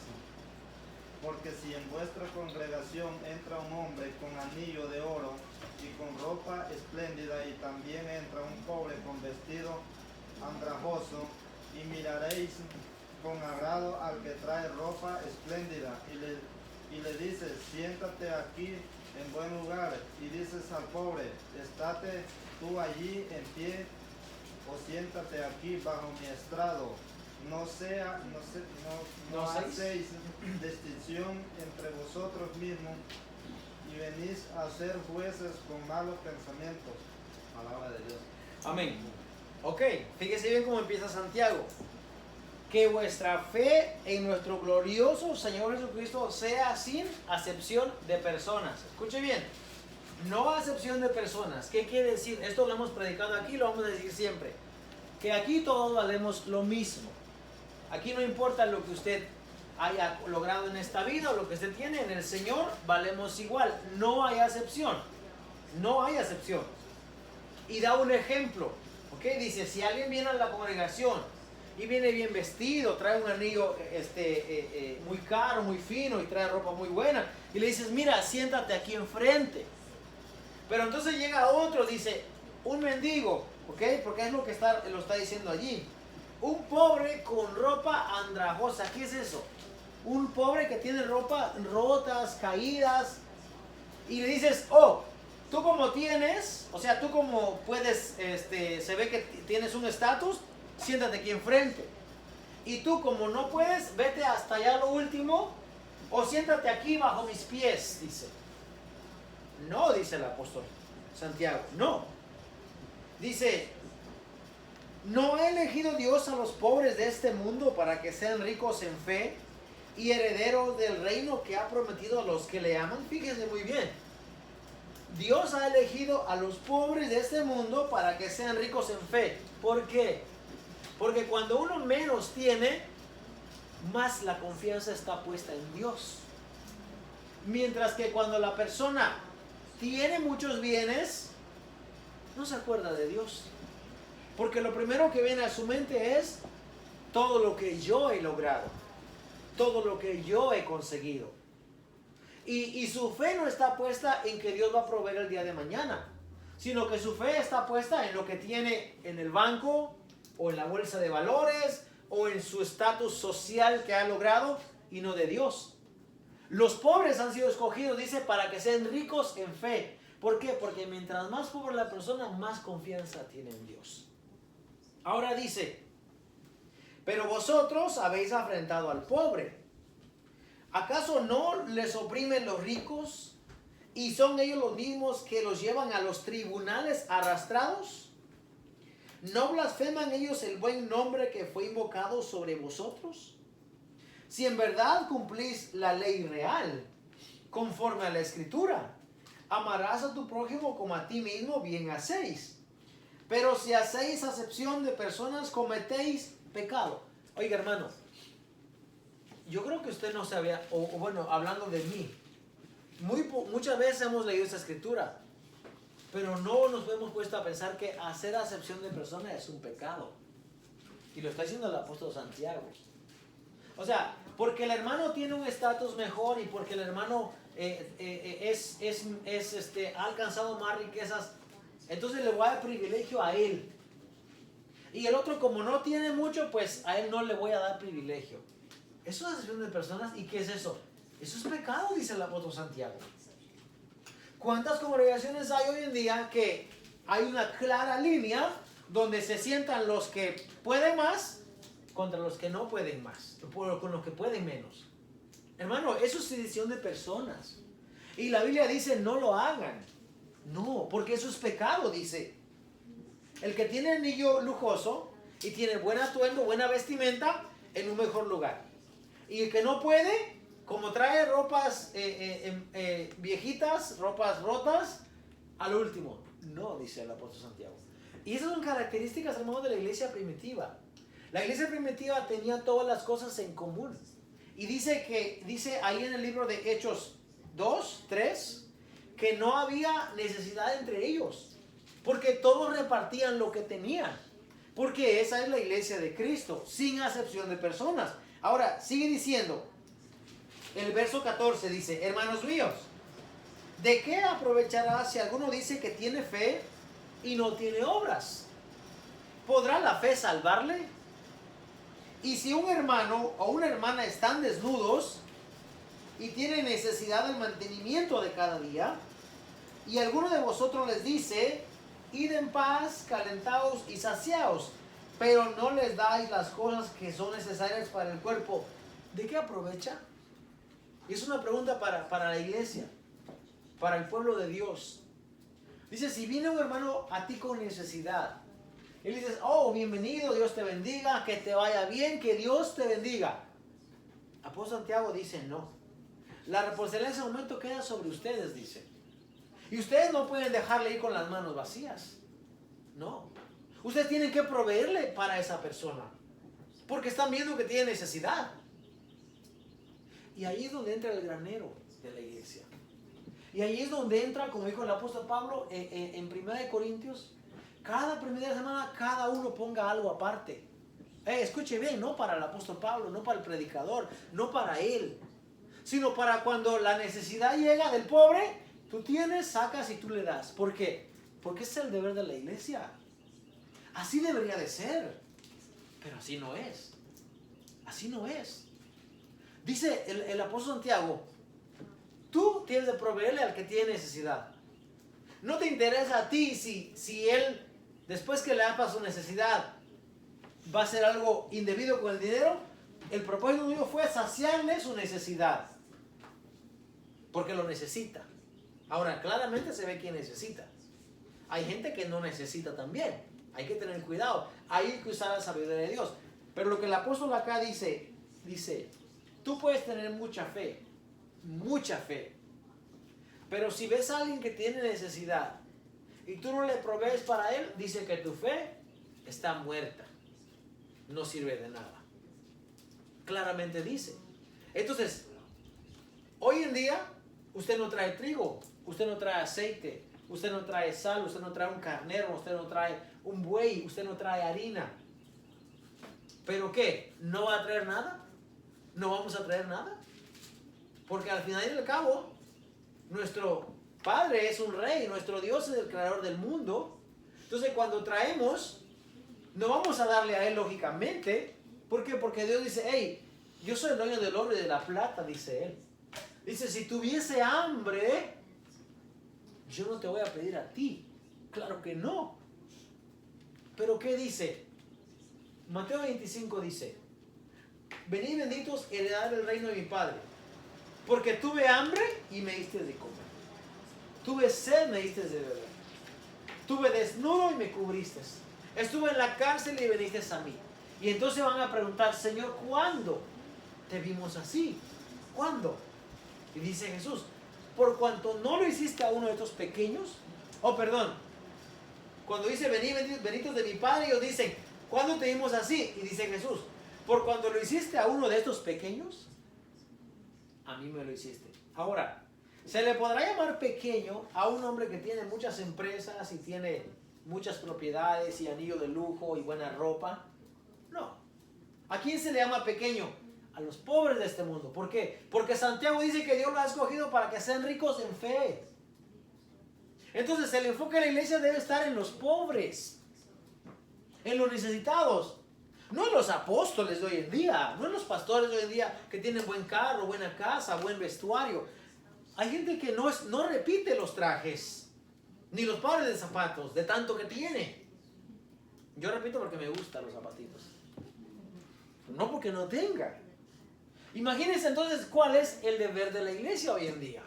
Porque si en vuestra congregación entra un hombre con anillo de oro y con ropa espléndida, y también entra un pobre con vestido andrajoso, y miraréis con agrado al que trae ropa espléndida, y le dices, siéntate aquí en buen lugar, y dices al pobre, estate tú allí en pie, o siéntate aquí bajo mi estrado. No hacéis distinción entre vosotros mismos, y venís a ser jueces con malos pensamientos. Palabra de Dios. Amén. Ok, fíjese bien cómo empieza Santiago. Que vuestra fe en nuestro glorioso Señor Jesucristo sea sin acepción de personas. Escuche bien, no acepción de personas. ¿Qué quiere decir? Esto lo hemos predicado aquí, lo vamos a decir siempre. Que aquí todos valemos lo mismo. Aquí no importa lo que usted haya logrado en esta vida o lo que usted tiene, en el Señor valemos igual. No hay acepción. No hay acepción. Y da un ejemplo. ¿Ok? Dice, si alguien viene a la congregación y viene bien vestido, trae un anillo muy caro, muy fino y trae ropa muy buena, y le dices, mira, siéntate aquí enfrente. Pero entonces llega otro, dice, un mendigo, ¿ok? Porque es lo que lo está diciendo allí. Un pobre con ropa andrajosa. ¿Qué es eso? Un pobre que tiene ropa rotas, caídas, y le dices, oh, tú como tienes, o sea, tú como puedes, se ve que tienes un estatus, siéntate aquí enfrente. Y tú como no puedes, vete hasta allá lo último, o siéntate aquí bajo mis pies, dice. No, dice el apóstol Santiago, no. Dice, ¿no ha elegido Dios a los pobres de este mundo para que sean ricos en fe y herederos del reino que ha prometido a los que le aman? Fíjense muy bien. Dios ha elegido a los pobres de este mundo para que sean ricos en fe. ¿Por qué? Porque cuando uno menos tiene, más la confianza está puesta en Dios. Mientras que cuando la persona tiene muchos bienes, no se acuerda de Dios. Porque lo primero que viene a su mente es todo lo que yo he logrado, todo lo que yo he conseguido. Y su fe no está puesta en que Dios va a proveer el día de mañana, sino que su fe está puesta en lo que tiene en el banco, o en la bolsa de valores, o en su estatus social que ha logrado, y no de Dios. Los pobres han sido escogidos, dice, para que sean ricos en fe. ¿Por qué? Porque mientras más pobre la persona, más confianza tiene en Dios. Ahora dice, pero vosotros habéis afrentado al pobre. ¿Acaso no les oprimen los ricos y son ellos los mismos que los llevan a los tribunales arrastrados? ¿No blasfeman ellos el buen nombre que fue invocado sobre vosotros? Si en verdad cumplís la ley real, conforme a la Escritura, amarás a tu prójimo como a ti mismo, bien hacéis. Pero si hacéis acepción de personas, cometéis pecado. Oiga, hermano, yo creo que usted no sabía, o bueno, hablando de mí, muchas veces hemos leído esta escritura, pero no nos hemos puesto a pensar que hacer acepción de personas es un pecado. Y lo está diciendo el apóstol Santiago. O sea, porque el hermano tiene un estatus mejor y porque el hermano ha alcanzado más riquezas, entonces le voy a dar privilegio a él. Y el otro, como no tiene mucho, pues a él no le voy a dar privilegio. Eso es acepción de personas. ¿Y qué es eso? Eso es pecado, dice el apóstol Santiago. ¿Cuántas congregaciones hay hoy en día que hay una clara línea donde se sientan los que pueden más contra los que no pueden más, con los que pueden menos? Hermano, eso es sedición de personas. Y la Biblia dice no lo hagan. No, porque eso es pecado, dice. El que tiene anillo lujoso y tiene buen atuendo, buena vestimenta, en un mejor lugar. Y el que no puede, como trae ropas viejitas, ropas rotas, al último. No, dice el apóstol Santiago. Y esas son características, hermano, de la iglesia primitiva. La iglesia primitiva tenía todas las cosas en común. Y dice ahí en el libro de Hechos 2, 3, que no había necesidad entre ellos. Porque todos repartían lo que tenían. Porque esa es la iglesia de Cristo, sin acepción de personas. Ahora, sigue diciendo, el verso 14 dice, hermanos míos, ¿de qué aprovechará si alguno dice que tiene fe y no tiene obras? ¿Podrá la fe salvarle? Y si un hermano o una hermana están desnudos y tienen necesidad del mantenimiento de cada día, y alguno de vosotros les dice, id en paz, calentaos y saciaos, pero no les dais las cosas que son necesarias para el cuerpo, ¿de qué aprovecha? Y es una pregunta para la iglesia, para el pueblo de Dios. Dice, si viene un hermano a ti con necesidad, y le dices, oh, bienvenido, Dios te bendiga, que te vaya bien, que Dios te bendiga. Apóstol Santiago dice, no. La responsabilidad en ese momento queda sobre ustedes, dice. Y ustedes no pueden dejarle ir con las manos vacías. No. Ustedes tienen que proveerle para esa persona. Porque están viendo que tiene necesidad. Y ahí es donde entra el granero de la iglesia. Y ahí es donde entra, como dijo el apóstol Pablo en 1 Corintios, cada primera semana cada uno ponga algo aparte. Escuche bien, no para el apóstol Pablo, no para el predicador, no para él, sino para cuando la necesidad llega del pobre, tú tienes, sacas y tú le das. ¿Por qué? Porque es el deber de la iglesia. Así debería de ser, pero así no es. Así no es. Dice el apóstol Santiago, tú tienes de proveerle al que tiene necesidad. No te interesa a ti si él, después que le haga su necesidad, va a hacer algo indebido con el dinero. El propósito mío fue saciarle su necesidad, porque lo necesita. Ahora, claramente se ve quién necesita. Hay gente que no necesita también. Hay que tener cuidado. Hay que usar la sabiduría de Dios. Pero lo que el apóstol acá dice, tú puedes tener mucha fe. Pero si ves a alguien que tiene necesidad y tú no le provees para él, dice que tu fe está muerta. No sirve de nada. Claramente dice. Entonces, hoy en día, usted no trae trigo, usted no trae aceite, usted no trae sal, usted no trae un carnero, usted no trae un buey, usted no trae harina. ¿Pero qué? ¿No va a traer nada? ¿No vamos a traer nada? Porque al final y al cabo, nuestro Padre es un rey, nuestro Dios es el creador del mundo. Entonces cuando traemos, no vamos a darle a Él lógicamente. ¿Por qué? Porque Dios dice, hey, yo soy el dueño del oro y de la plata, dice Él. Dice, si tuviese hambre, yo no te voy a pedir a ti. Claro que no. ¿Pero qué dice? Mateo 25 dice, venid benditos, heredad el reino de mi Padre. Porque tuve hambre y me diste de comer. Tuve sed, me diste de beber. Tuve desnudo y me cubriste. Estuve en la cárcel y viniste a mí. Y entonces van a preguntar, Señor, ¿cuándo te vimos así? ¿Cuándo? Y dice Jesús, por cuanto no lo hiciste a uno de estos pequeños, Cuando dice, venid benditos de mi Padre, ellos dicen, ¿cuándo te vimos así? Y dice Jesús, por cuando lo hiciste a uno de estos pequeños, a mí me lo hiciste. Ahora, ¿se le podrá llamar pequeño a un hombre que tiene muchas empresas y tiene muchas propiedades y anillo de lujo y buena ropa? No. ¿A quién se le llama pequeño? A los pobres de este mundo. ¿Por qué? Porque Santiago dice que Dios lo ha escogido para que sean ricos en fe. Entonces el enfoque de la iglesia debe estar en los pobres, en los necesitados. No en los apóstoles de hoy en día, no en los pastores de hoy en día que tienen buen carro, buena casa, buen vestuario. Hay gente que no repite los trajes, ni los pares de zapatos, de tanto que tiene. Yo repito porque me gustan los zapatitos, no porque no tenga. Imagínense entonces cuál es el deber de la iglesia hoy en día.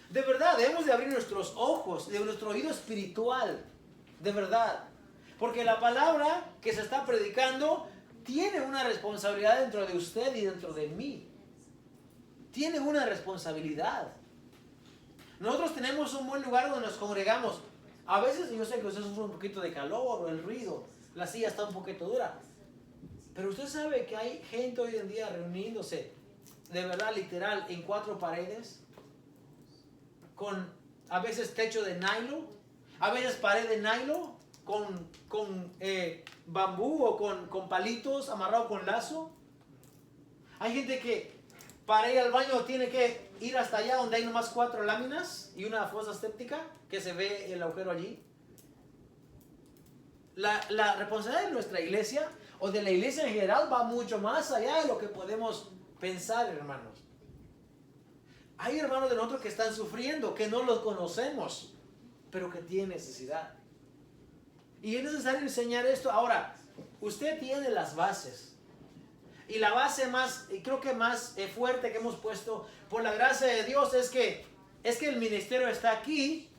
De verdad, debemos de abrir nuestros ojos, de nuestro oído espiritual, de verdad. Porque la palabra que se está predicando tiene una responsabilidad dentro de usted y dentro de mí. Tiene una responsabilidad. Nosotros tenemos un buen lugar donde nos congregamos. A veces yo sé que usted sufre un poquito de calor o el ruido, la silla está un poquito dura. Pero usted sabe que hay gente hoy en día reuniéndose, de verdad, literal, en 4 paredes, con a veces techo de nylon, a veces pared de nylon, con bambú o con palitos amarrados con lazo. Hay gente que para ir al baño tiene que ir hasta allá donde hay nomás 4 láminas y una fosa séptica que se ve el agujero allí. La responsabilidad de nuestra iglesia o de la iglesia en general va mucho más allá de lo que podemos pensar, hermanos. Hay hermanos de nosotros que están sufriendo, que no los conocemos, pero que tienen necesidad. Y es necesario enseñar esto. Ahora, usted tiene las bases. Y la base más, y creo que más fuerte que hemos puesto por la gracia de Dios es que el ministerio está aquí,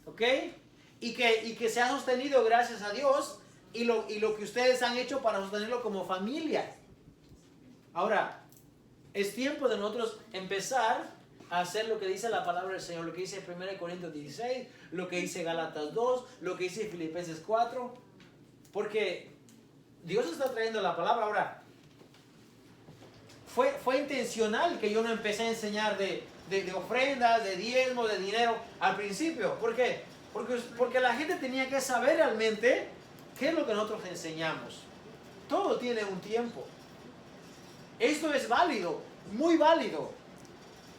¿ok? Y que se ha sostenido gracias a Dios y lo que ustedes han hecho para sostenerlo como familia. Ahora, es tiempo de nosotros empezar a hacer lo que dice la palabra del Señor, lo que dice 1 Corintios 16, lo que dice Gálatas 2, lo que dice Filipenses 4, porque Dios está trayendo la palabra. Ahora, fue intencional que yo no empecé a enseñar de ofrendas, de diezmo, de dinero al principio. ¿Por qué? Porque la gente tenía que saber realmente qué es lo que nosotros enseñamos. Todo tiene un tiempo. Esto es válido, muy válido,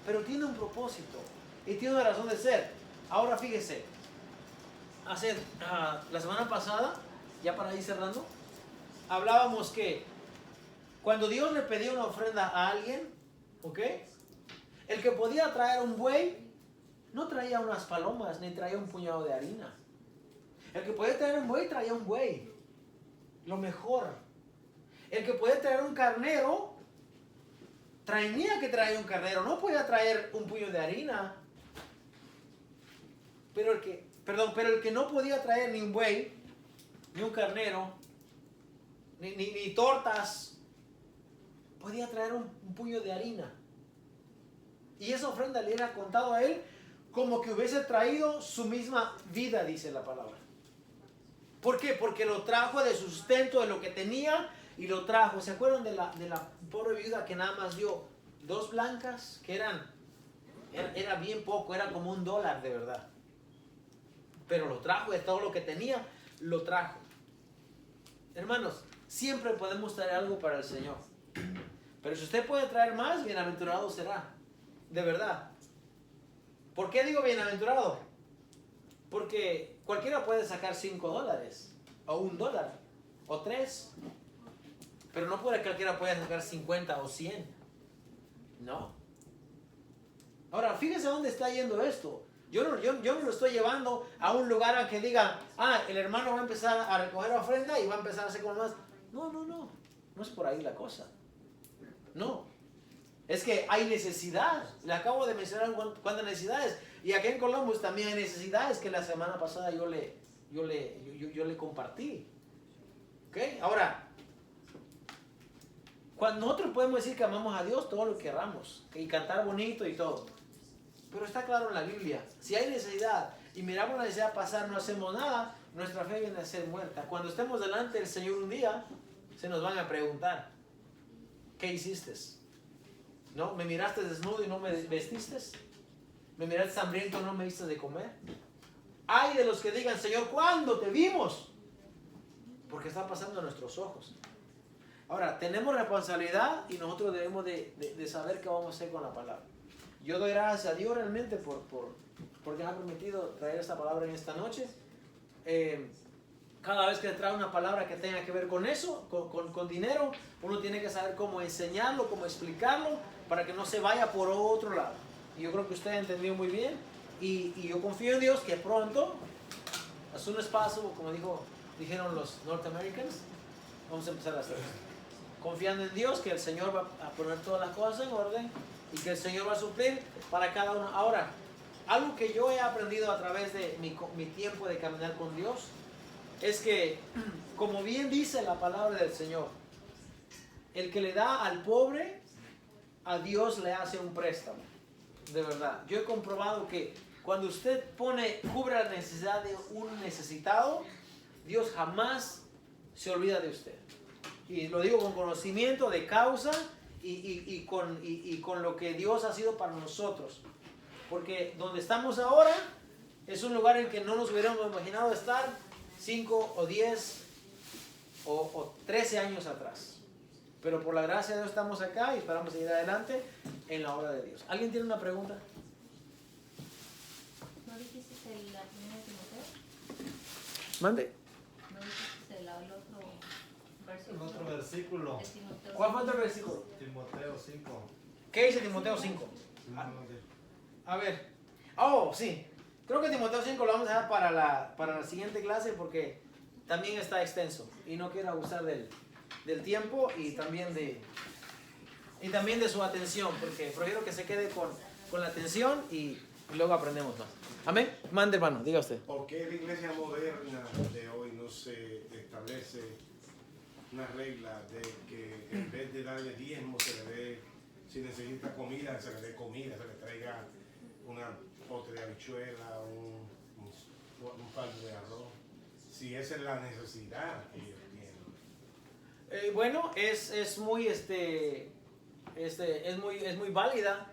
pero tiene un propósito y tiene una razón de ser. Ahora fíjese, la semana pasada, ya para ir cerrando, hablábamos que cuando Dios le pedía una ofrenda a alguien, ¿ok? El que podía traer un buey no traía unas palomas ni traía un puñado de harina. El que podía traer un buey traía un buey, lo mejor. El que podía traer un carnero tenía que traer un carnero, no podía traer un puño de harina. Pero el que no podía traer ni un buey, ni un carnero, ni tortas, podía traer un puño de harina. Y esa ofrenda le era contado a él como que hubiese traído su misma vida, dice la palabra. ¿Por qué? Porque lo trajo de sustento de lo que tenía y lo trajo. ¿Se acuerdan de la pobre viuda que nada más dio 2 blancas? Que era bien poco, era como $1 de verdad. Pero lo trajo de todo lo que tenía, lo trajo. Hermanos, siempre podemos traer algo para el Señor. Pero si usted puede traer más, bienaventurado será. De verdad. ¿Por qué digo bienaventurado? Porque cualquiera puede sacar $5 o $1 o 3. Pero no cualquiera puede sacar 50 o 100. No. Ahora, fíjese dónde está yendo esto. Yo no lo estoy llevando a un lugar a que diga, el hermano va a empezar a recoger ofrenda y va a empezar a hacer como más. No. No es por ahí la cosa. No. Es que hay necesidad. Le acabo de mencionar cuántas necesidades. Y aquí en Columbus también hay necesidades que la semana pasada yo le compartí. ¿Ok? Ahora, cuando nosotros podemos decir que amamos a Dios todo lo que queramos y cantar bonito y todo, pero está claro en la Biblia, si hay necesidad y miramos la necesidad pasar, no hacemos nada, nuestra fe viene a ser muerta. Cuando estemos delante del Señor un día, se nos van a preguntar, ¿qué hiciste? ¿No? ¿Me miraste desnudo y no me vestiste? ¿Me miraste hambriento y no me diste de comer? Ay de los que digan, Señor, ¿cuándo te vimos? Porque está pasando a nuestros ojos. Ahora, tenemos responsabilidad y nosotros debemos de saber qué vamos a hacer con la palabra. Yo doy gracias a Dios realmente porque me ha permitido traer esta palabra en esta noche. Cada vez que trae una palabra que tenga que ver con eso, con dinero, uno tiene que saber cómo enseñarlo, cómo explicarlo, para que no se vaya por otro lado. Y yo creo que usted entendió muy bien. Y yo confío en Dios que pronto, as soon as possible, como dijeron los North Americans, vamos a empezar a hacer esto. Confiando en Dios que el Señor va a poner todas las cosas en orden y que el Señor va a suplir para cada uno. Ahora, algo que yo he aprendido a través de mi tiempo de caminar con Dios es que, como bien dice la palabra del Señor, el que le da al pobre, a Dios le hace un préstamo. De verdad, yo he comprobado que cuando usted cubre la necesidad de un necesitado, Dios jamás se olvida de usted. Y lo digo con conocimiento de causa y con lo que Dios ha sido para nosotros. Porque donde estamos ahora es un lugar en que no nos hubiéramos imaginado estar 5 o 10 o 13 años atrás. Pero por la gracia de Dios estamos acá y esperamos seguir adelante en la obra de Dios. ¿Alguien tiene una pregunta? ¿No dijiste la primera de Timoteo? Mande. ¿No dijiste el otro versículo? El otro versículo. De Timoteo. ¿Cuál fue el otro versículo? Timoteo 5. ¿Qué dice Timoteo 5? A ver. Oh, sí. Creo que Timoteo 5 lo vamos a dejar para la siguiente clase porque también está extenso. Y no quiero abusar del tiempo y también de su atención. Porque prefiero que se quede con la atención y luego aprendemos más. Amén. Mande, hermano, diga usted. ¿Por qué la iglesia moderna de hoy no se establece una regla de que en vez de darle diezmo se le dé, si necesita comida, se le dé comida, se le traiga una pote de habichuela, un faldo de arroz? Si esa es la necesidad que ellos tienen. Bueno, es muy válida.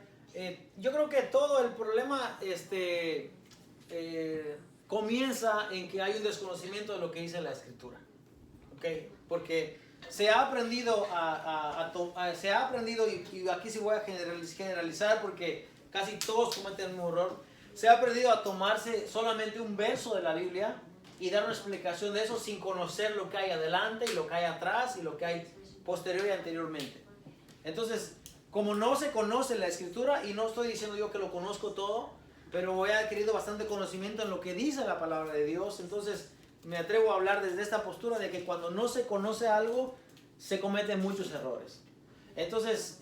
Yo creo que todo el problema comienza en que hay un desconocimiento de lo que dice la Escritura. ¿Okay? Porque se ha aprendido y aquí sí voy a generalizar porque casi todos cometen un error. Se ha aprendido a tomarse solamente un verso de la Biblia y dar una explicación de eso sin conocer lo que hay adelante y lo que hay atrás y lo que hay posterior y anteriormente. Entonces, como no se conoce la Escritura, y no estoy diciendo yo que lo conozco todo, pero he adquirido bastante conocimiento en lo que dice la palabra de Dios, entonces me atrevo a hablar desde esta postura de que cuando no se conoce algo, se cometen muchos errores. Entonces,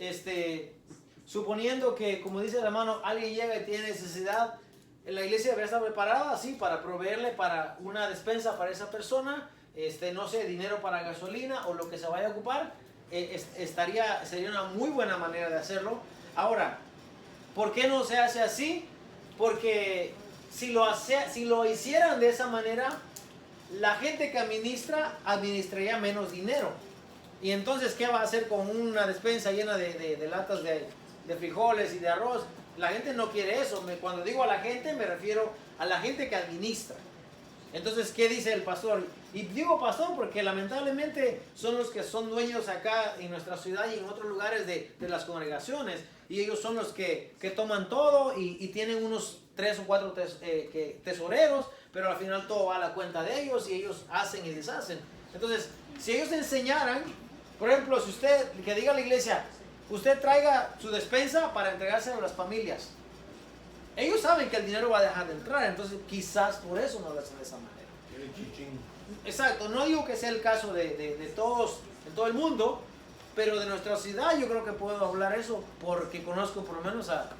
suponiendo que, como dice el hermano, alguien llega y tiene necesidad, la iglesia debería estar preparada, sí, para proveerle para una despensa para esa persona, no sé, dinero para gasolina o lo que se vaya a ocupar, sería una muy buena manera de hacerlo. Ahora, ¿por qué no se hace así? Porque si lo hicieran de esa manera, la gente que administraría menos dinero. Y entonces, ¿qué va a hacer con una despensa llena de latas de frijoles y de arroz? La gente no quiere eso. Cuando digo a la gente, me refiero a la gente que administra. Entonces, ¿qué dice el pastor? Y digo pastor porque lamentablemente son los que son dueños acá en nuestra ciudad y en otros lugares de las congregaciones. Y ellos son los que toman todo y tienen unos 3 o 4 tesoreros, pero al final todo va a la cuenta de ellos y ellos hacen y deshacen. Entonces, si ellos enseñaran, por ejemplo, si usted, que diga a la iglesia, usted traiga su despensa para entregárselo a las familias. Ellos saben que el dinero va a dejar de entrar, entonces quizás por eso no lo hacen de esa manera. Exacto, no digo que sea el caso de todos, en todo el mundo, pero de nuestra ciudad yo creo que puedo hablar eso porque conozco por lo menos a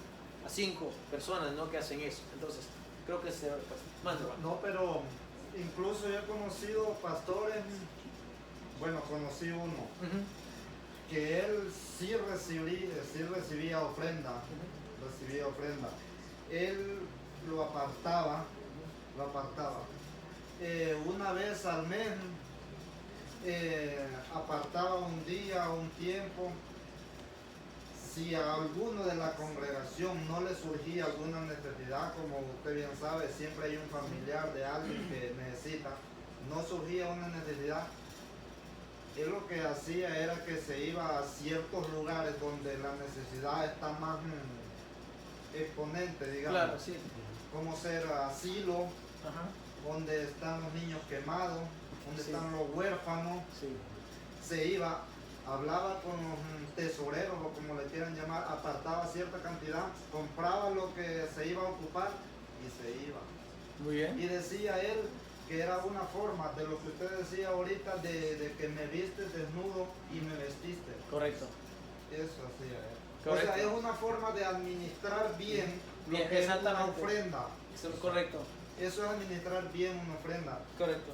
5 personas, ¿no?, que hacen eso. Entonces, creo que se No, pero incluso yo he conocido pastores, bueno, conocí uno, que él sí recibía ofrenda, Él lo apartaba una vez al mes apartaba un día, un tiempo. Si a alguno de la congregación no le surgía alguna necesidad, como usted bien sabe, siempre hay un familiar de alguien que necesita, no surgía una necesidad, él lo que hacía era que se iba a ciertos lugares donde la necesidad está más exponente, digamos, Claro, sí. como ser asilo, Ajá. donde están los niños quemados, donde Sí. están los huérfanos. Sí. Se iba, hablaba con los tesoreros o como le quieran llamar, apartaba cierta cantidad, compraba lo que se iba a ocupar y se iba. Muy bien. Y decía él que era una forma de lo que usted decía ahorita de que me viste desnudo y me vestiste. Correcto. Eso hacía él. Correcto. O sea, es una forma de administrar bien lo Bien, que es una exactamente. ofrenda. Eso es correcto. Eso es administrar bien una ofrenda. Correcto.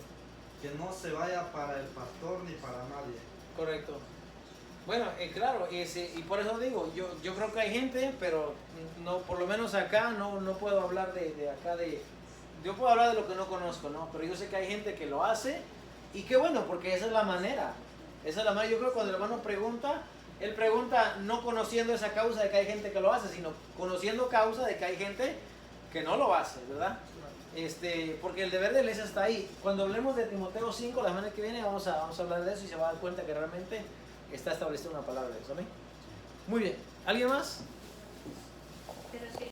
Que no se vaya para el pastor ni para nadie. Correcto. Bueno, claro, y por eso digo, yo creo que hay gente, pero no, por lo menos acá no puedo hablar de acá yo puedo hablar de lo que no conozco, ¿no? Pero yo sé que hay gente que lo hace y qué bueno, porque esa es la manera. Esa es la manera. Yo creo que cuando el hermano pregunta, él pregunta no conociendo esa causa de que hay gente que lo hace, sino conociendo causa de que hay gente que no lo hace, ¿verdad? Porque el deber de la iglesia está ahí. Cuando hablemos de Timoteo 5, la semana que viene vamos a hablar de eso y se va a dar cuenta que realmente está establecida una palabra de eso, ¿amén? Muy bien. ¿Alguien más? Pero sí.